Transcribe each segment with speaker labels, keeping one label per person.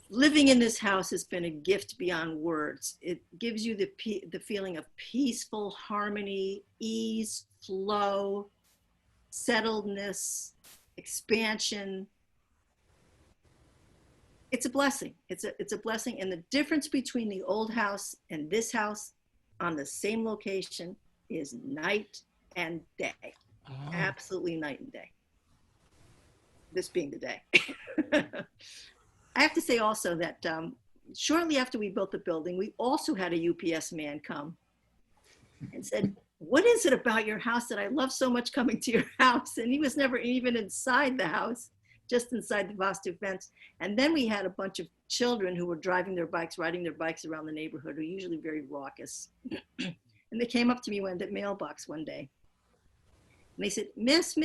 Speaker 1: living in this house has been a gift beyond words. It gives you the feeling of peaceful harmony, ease, flow, settledness, expansion. It's a blessing. It's a blessing. And the difference between the old house and this house on the same location is night and day.
Speaker 2: Oh.
Speaker 1: Absolutely night and day. This being the day. I have to say also that shortly after we built the building, we also had a UPS man come and said, "What is it about your house that I love so much coming to your house?" And he was never even inside the house, just inside the Vastu fence. And then we had a bunch of children who were driving their bikes, riding their bikes around the neighborhood, who are usually very raucous. And they came up to me in the mailbox one day. And they said, Miss,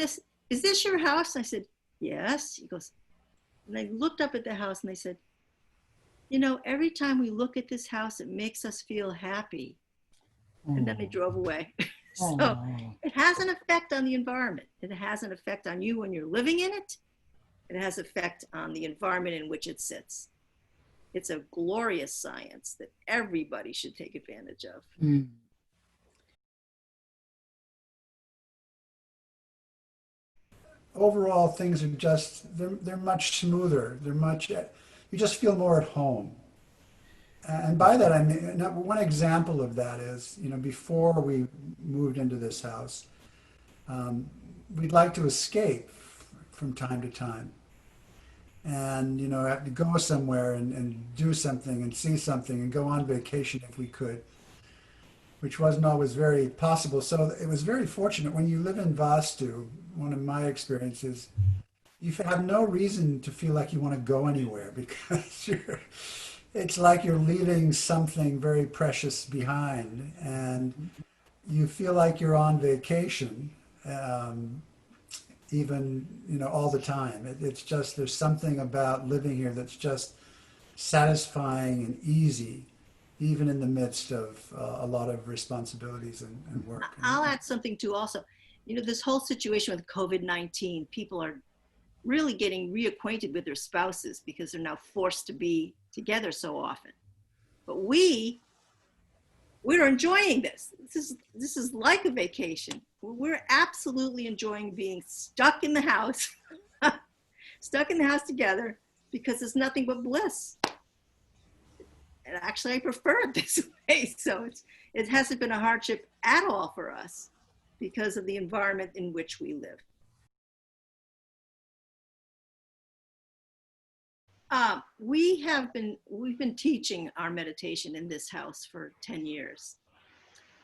Speaker 1: is this your house? I said, yes. He goes, and I looked up at the house and they said, you know, every time we look at this house, it makes us feel happy. And then they drove away. So it has an effect on the environment. It has an effect on you when you're living in it. It has effect on the environment in which it sits. It's a glorious science that everybody should take advantage of.
Speaker 2: Mm.
Speaker 3: Overall, things are just, they're much smoother. They're much, you just feel more at home. And by that, I mean, one example of that is, you know, before we moved into this house, we'd like to escape from time to time. And, you know, have to go somewhere and do something and see something and go on vacation if we could, which wasn't always very possible. So it was very fortunate when you live in Vastu. One of my experiences, you have no reason to feel like you want to go anywhere because it's like you're leaving something very precious behind, and you feel like you're on vacation, even, you know, all the time. It's just, there's something about living here that's just satisfying and easy, even in the midst of a lot of responsibilities and work.
Speaker 1: I'll add something too also. You know, this whole situation with COVID-19, people are really getting reacquainted with their spouses because they're now forced to be together so often. But we're enjoying this. This is like a vacation. We're absolutely enjoying being stuck in the house, stuck in the house together, because it's nothing but bliss. And actually, I prefer it this way. So it hasn't been a hardship at all for us because of the environment in which we live. We've been teaching our meditation in this house for 10 years.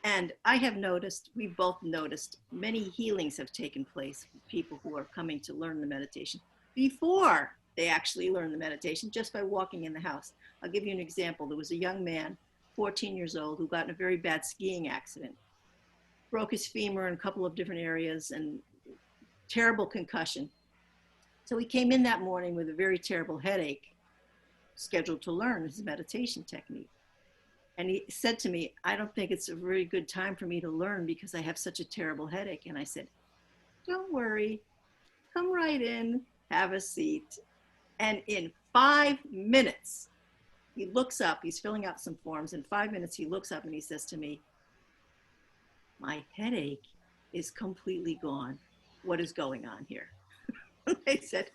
Speaker 1: And I have noticed, we've both noticed, many healings have taken place with people who are coming to learn the meditation before they actually learn the meditation, just by walking in the house. I'll give you an example. There was a young man, 14 years old, who got in a very bad skiing accident, broke his femur in a couple of different areas, and terrible concussion. So he came in that morning with a very terrible headache, scheduled to learn his meditation technique. And he said to me, I don't think it's a very good time for me to learn because I have such a terrible headache. And I said, don't worry, come right in, have a seat. And in 5 minutes, he looks up, he's filling out some forms. In 5 minutes, he looks up and he says to me, my headache is completely gone. What is going on here? I said,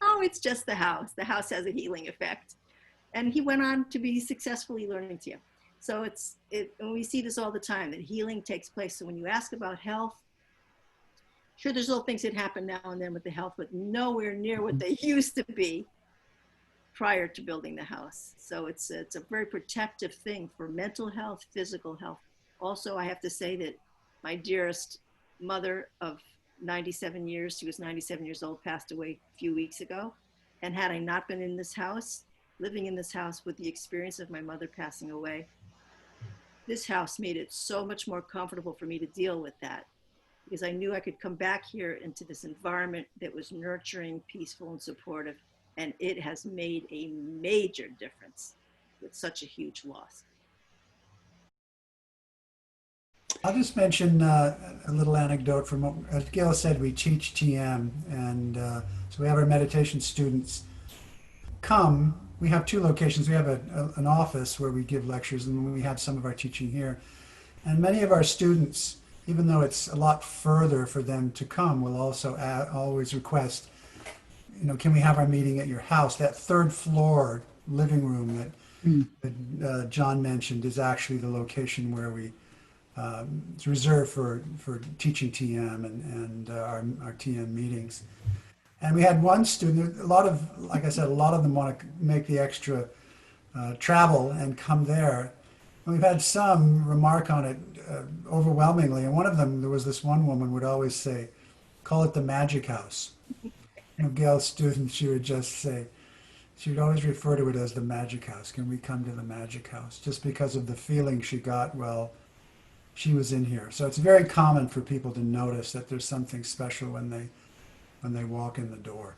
Speaker 1: oh, it's just the house. The house has a healing effect. And he went on to be successfully learning to you. So and we see this all the time, that healing takes place. So when you ask about health, sure, there's little things that happen now and then with the health, but nowhere near what they used to be prior to building the house. So it's a very protective thing for mental health, physical health. Also, I have to say that my dearest mother of 97 years, she was 97 years old, passed away a few weeks ago. And had I not been in this house, living in this house with the experience of my mother passing away, this house made it so much more comfortable for me to deal with that, because I knew I could come back here into this environment that was nurturing, peaceful, and supportive. And it has made a major difference with such a huge loss.
Speaker 3: I'll just mention a little anecdote from, as Gail said, we teach TM, and so we have our meditation students come we have two locations. We have an office where we give lectures, and we have some of our teaching here. And many of our students, even though it's a lot further for them to come, will also always request, can we have our meeting at your house? That third floor living room that John mentioned is actually the location where it's reserved for teaching TM and our TM meetings. And we had one student, like I said, a lot of them want to make the extra travel and come there. And we've had some remark on it overwhelmingly. And one of them, there was this one woman would always say, call it the magic house. Gail's student, she would just say, she would always refer to it as the magic house. Can we come to the magic house? Just because of the feeling she got while she was in here. So it's very common for people to notice that there's something special when they walk in the door.